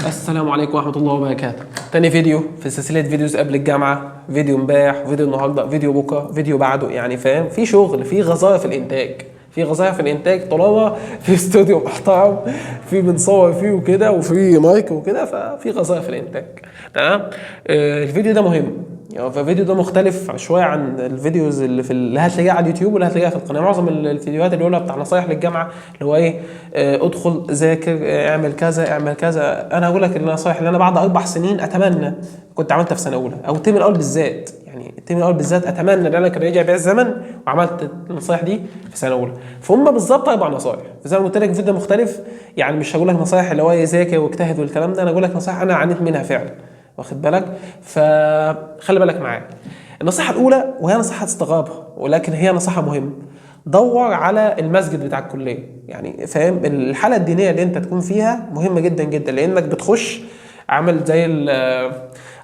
السلام عليكم ورحمة الله وبركاته. تاني فيديو في سلسلة فيديوز قبل الجامعة، فيديو امبارح، فيديو النهارده، فيديو بكره، فيديو بعده، يعني فاهم؟ في شغل، في غزارة في الإنتاج، في غزارة في الإنتاج طالما في استوديو محترم، في بنصور فيه وكده، وفي مايك وكده، ففي غزارة في الإنتاج. تمام؟ الفيديو ده مهم. يعني فالفيديو ده مختلف شويه عن الفيديوز اللي هتلاقيها على اليوتيوب واللي هتلاقيها في القناه. معظم الفيديوهات اللي بقولها بتاع نصايح للجامعه، اللي هو ايه، ادخل ذاكر، اعمل كذا اعمل كذا. انا هقول لك النصايح اللي انا بعد 4 سنين اتمنى كنت عملتها في سنه اولى او الترم الاول بالذات. يعني الترم الاول بالذات اتمنى ان انا كان رجع بيا الزمن وعملت النصايح دي في سنه اولى. فهم بالظبط 4 نصايح، زي ما قلت لك فيديو مختلف. يعني مش هقول لك نصايح اللي هو يذاكر واجتهد والكلام ده، انا هقول لك نصايح انا عانيت منها فعلا، واخد بالك؟ فخلي بالك معايا. النصيحة الأولى، وهي نصيحة تستغربها ولكن هي نصيحة مهمة: دور على المسجد بتاع الكلية. يعني فاهم؟ الحالة الدينية اللي أنت تكون فيها مهمة جدا جدا، لأنك بتخش عمل زي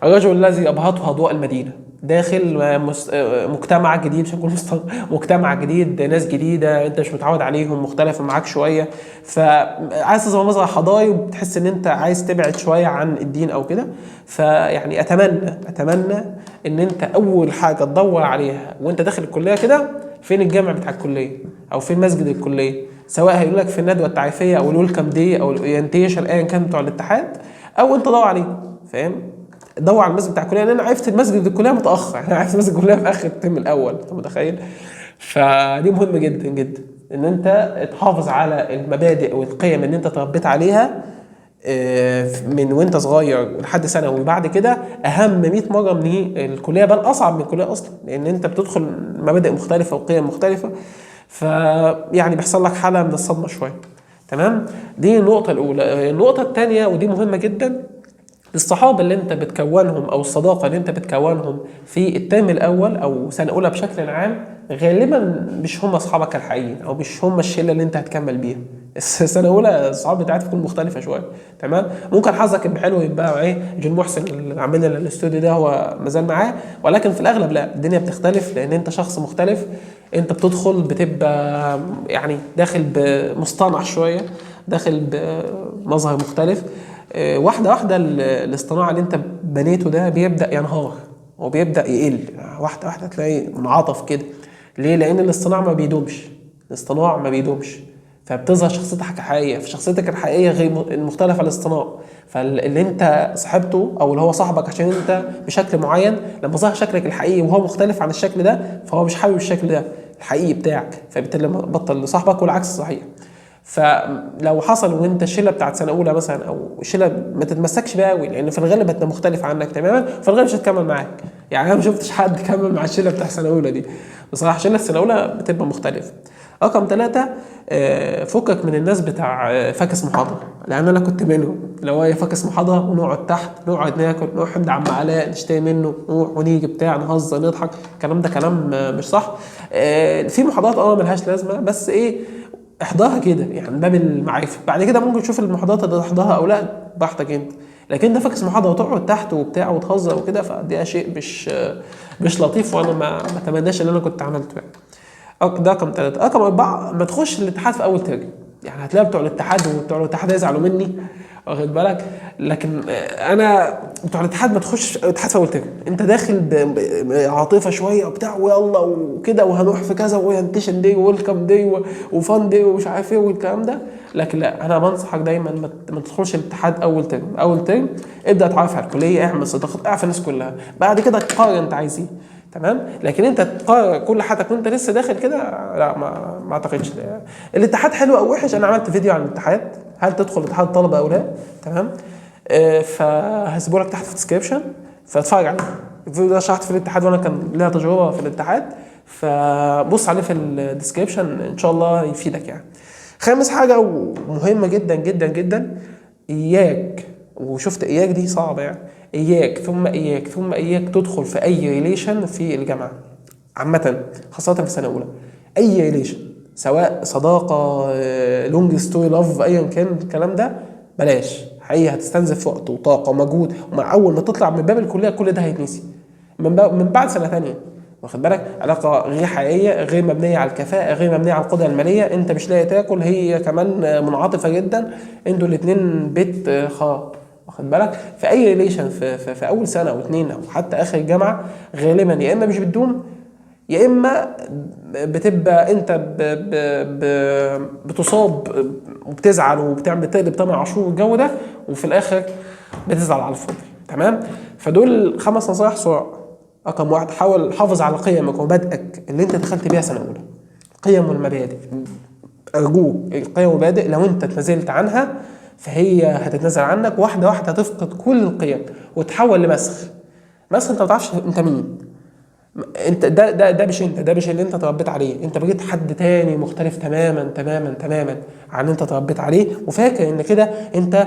الرجل الذي أبهته أضواء المدينة، داخل مجتمع جديد، مش هنقول مجتمع جديد، ناس جديده انت مش متعود عليهم، مختلف معاك شويه، فعايز تظهر مظهر حضاري وبتحس ان انت عايز تبعد شويه عن الدين او كده. فيعني اتمنى ان انت اول حاجه تدور عليها وانت داخل الكليه كده، فين الجامع بتاع الكليه او فين مسجد الكليه، سواء هيقول لك في الندوه التعريفيه او الويلكم دي او الاورينتيشن ايا كان بتوع الاتحاد، او انت دور عليه. فاهم؟ دور على المسجد بتاع الكليه، لان انا عرفت المسجد الكليه متاخر، انا عرفت المسجد الكليه في اخر الترم الاول، انت متخيل؟ فدي مهمه جدا جدا ان انت تحافظ على المبادئ والقيم اللي انت تربيت عليها من وانت صغير لحد ثانوي. وبعد كده اهم 100 مره من الكليه، بل اصعب من الكليه اصلا، لان انت بتدخل مبادئ مختلفه وقيم مختلفه، فيعني بيحصل لك حاله من الصدمه شويه. تمام؟ دي النقطه الاولى. النقطه الثانيه ودي مهمه جدا: الصحاب اللي انت بتكونهم او الصداقه اللي انت بتكونهم في الترم الاول او سنه اولى بشكل عام، غالبا مش هم اصحابك الحقيقيين او مش هم الشله اللي انت هتكمل بيها. السنه الاولى الصحاب بتاعتك تكون مختلفه شويه. تمام؟ ممكن حظك يبقى حلو، يبقى ايه، جون محسن اللي عامل لنا الاستوديو ده هو مازال معاه، ولكن في الاغلب لا، الدنيا بتختلف لان انت شخص مختلف. انت بتدخل بتبقى يعني داخل بمصطنع شويه، داخل بمظهر مختلف. واحدة واحدة الاصطناع اللي انت بنيته ده بيبدأ ينهار وبيبدأ يقل واحدة واحدة، تلاقي منعطف كده. ليه؟ لأن الاصطناع ما بيدومش، الاصطناع ما بيدومش، فبتظهر شخصيتك الحقيقية. في شخصيتك الحقيقية غير المختلفة عن الاصطناع. فاللي انت صاحبته او اللي هو صاحبك عشان انت بشكل معين، لما ظهر شكلك الحقيقي وهو مختلف عن الشكل ده، فهو مش حابب الشكل ده الحقيقي بتاعك، فبالتالي بطل صاحبك، والعكس صحيح. فلو حصل وانت الشله بتاعت سنه اولى مثلا او الشله ما تتمسكش بيها قوي، لان في الغالب انت مختلف عنك تماما، في الغالب مش هتكمل معاك. يعني انا ما شفتش حد كمل مع الشله بتاع سنه اولى دي بصراحه. شله السنه اولى بتبقى مختلفه. رقم 3: فكك من الناس بتاع فاكس محاضره، لان انا كنت منهم. لو هي فاكس محاضره ونقعد تحت نقعد ناكل نقعد عم علاء نشتري منه نروح ونيجي بتاع نهزر نضحك، الكلام ده كلام مش صح. في محاضرات ملهاش لازمه، بس ايه، احضرها كده يعني من باب المعرفه. بعد كده ممكن تشوف المحاضرات اللي تحضرها او لا براحتك انت، لكن ده فاكس محاضره وتقعد تحت وبتاع وتهزر وكده، فدي شيء مش لطيف، وانا ما اتمناش ان انا كنت عملته يعني. ده رقم 3. رقم 4: ما تخش الاتحاد في اول ترم. يعني هتلاقي بتوع الاتحاد وبتوع الاتحاد يزعلوا مني، واخد بالك؟ لكن انا بتوع الاتحاد ما تخش الاتحاد في اول ترم. انت داخل بعاطفه شويه وبتاع ويلا وكده وهنروح في كذا واورينتيشن دي وويلكم دي وفان دي ومش عارف ايه والكلام ده، لكن لا، انا بنصحك دايما ما تدخلش الاتحاد اول ترم. اول ترم ابدا اتعرف على الكليه، اعمل صداقات، اعرف الناس كلها، بعد كده قرر انت عايز ايه. تمام؟ لكن انت تقرر كل حاجتك وانت لسه داخل كده، لا، ما اعتقدش. الاتحاد حلو او وحش، انا عملت فيديو عن الاتحاد، هل تدخل اتحاد الطلبه او لا. تمام؟ فهسيبه لك تحت في الديسكربشن، فاتفرج عليه. الفيديو ده شرحت في الاتحاد وانا كان ليا تجربه في الاتحاد، فبص عليه في الديسكربشن ان شاء الله يفيدك يعني. خامس حاجه ومهمه جدا جدا جدا: اياك، وشفت اياك دي صعبه يعني، اياك ثم اياك ثم اياك تدخل في اي ريليشن في الجامعه عامه، خاصه في سنه اولى. اي ريليشن، سواء صداقه، لونج ستوري لاف، ايا كان الكلام ده، بلاش. حقيقه هتستنزف وقت وطاقه ومجهود، ومع اول ما تطلع من باب الكليه كل ده هيتنسي. من بعد سنه ثانيه، واخد بالك؟ علاقه غير حقيقيه، غير مبنيه على الكفاءه، غير مبنيه على القدره الماليه، انت مش لاقي تاكل، هي كمان منعطفه جدا، انتوا الاثنين بيت خراب، واخد بالك؟ في اي ريليشن في اول سنه او اتنين او حتى اخر الجامعه غالبا يا اما مش بتدوم، يا اما بتبقى انت بتصاب وبتزعل وبتعمل بتقلب تامر عاشور والجو ده، وفي الاخر بتزعل على الفاضي. تمام؟ فدول 5 نصايح سرعه. رقم 1، حاول حافظ على قيمك ومبادئك اللي انت دخلت بيها سنه اولى. قيم والمبادئ، ارجوك القيم والمبادئ لو انت اتنازلت عنها فهي هتتنازل عنك واحده واحده، هتفقد كل القيم وتحول لمسخ. مسخ انت ما تعرفش انت مين. انت ده مش انت، ده مش اللي انت تربيت عليه، انت بقيت حد تاني مختلف تماما تماما تماما عن اللي انت تربيت عليه، وفاكر ان كده انت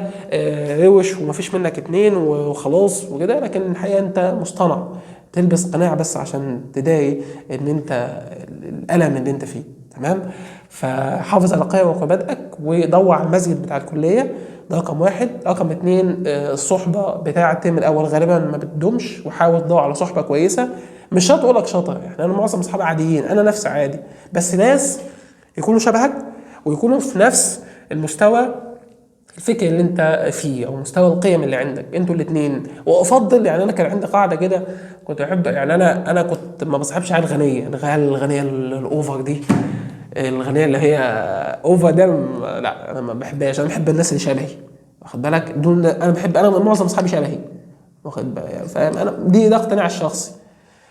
روش ومفيش منك اتنين وخلاص وكده، لكن الحقيقه انت مصطنع، تلبس قناع بس عشان تداري ان انت الالم اللي انت فيه. تمام؟ فحافظ على قيمك ومبادئك ودور على المسجد بتاع الكليه، ده رقم 1. رقم 2، الصحبه بتاعه الترم الاول غالبا ما بتدومش، وحاول تدور على صحبه كويسه. مش شرط اقول لك شاطر، يعني انا معظم اصحابي عاديين، انا نفسي عادي، بس ناس يكونوا شبهك ويكونوا في نفس المستوى الفكر اللي انت فيه او مستوى القيم اللي عندك انتوا الاثنين. وافضل، يعني انا كان عندي قاعده كده كنت احب، يعني انا كنت ما بصاحبش عيال غنيه، الغنيه الاوفر دي، الغنيه اللي هي اوفر ده لا انا ما بحبهاش. انا بحب الناس اللي شبهي، واخد بالك؟ دول انا بحب، انا معظم اصحابي شبهي، واخد بالك؟ يعني فاهم؟ انا ده اقتناع الشخصي.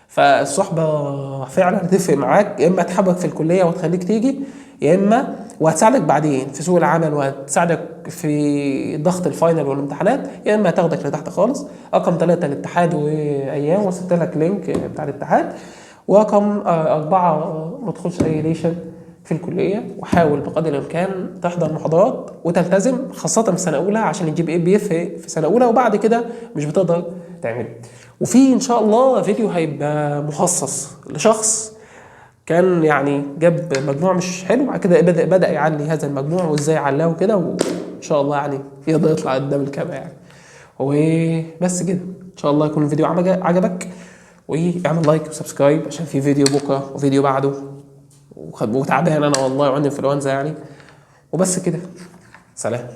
فالصحبه فعلا هتفرق معاك، يا اما تحبك في الكليه وتخليك تيجي، يا اما وهتساعدك بعدين في سوق العمل وهتساعدك في ضغط الفاينل والامتحانات، يا اما هتاخدك لتحت خالص. رقم 3 الاتحاد وايام، وسبت لك لينك بتاع الاتحاد. ورقم 4 ما تدخلش اي ريليشن في الكليه، وحاول بقدر الامكان تحضر محاضرات وتلتزم، خاصه في سنه اولى عشان الجي بي اي بيفرق في سنه اولى، وبعد كده مش بتقدر تعمله. وفي ان شاء الله فيديو هيبقى مخصص لشخص كان يعني جاب مجموع مش حلو، بعد كده بدأ يعلي هذا المجموع وازاي علاه وكده، وان شاء الله يعني يقدر يطلع قدام الكاميرا يعني. وبس كده، ان شاء الله يكون الفيديو عجبك، واعمل لايك وسبسكرايب عشان في فيديو بكره وفيديو بعده، وتعبان انا والله وعندي انفلونزا يعني. وبس كده، سلام.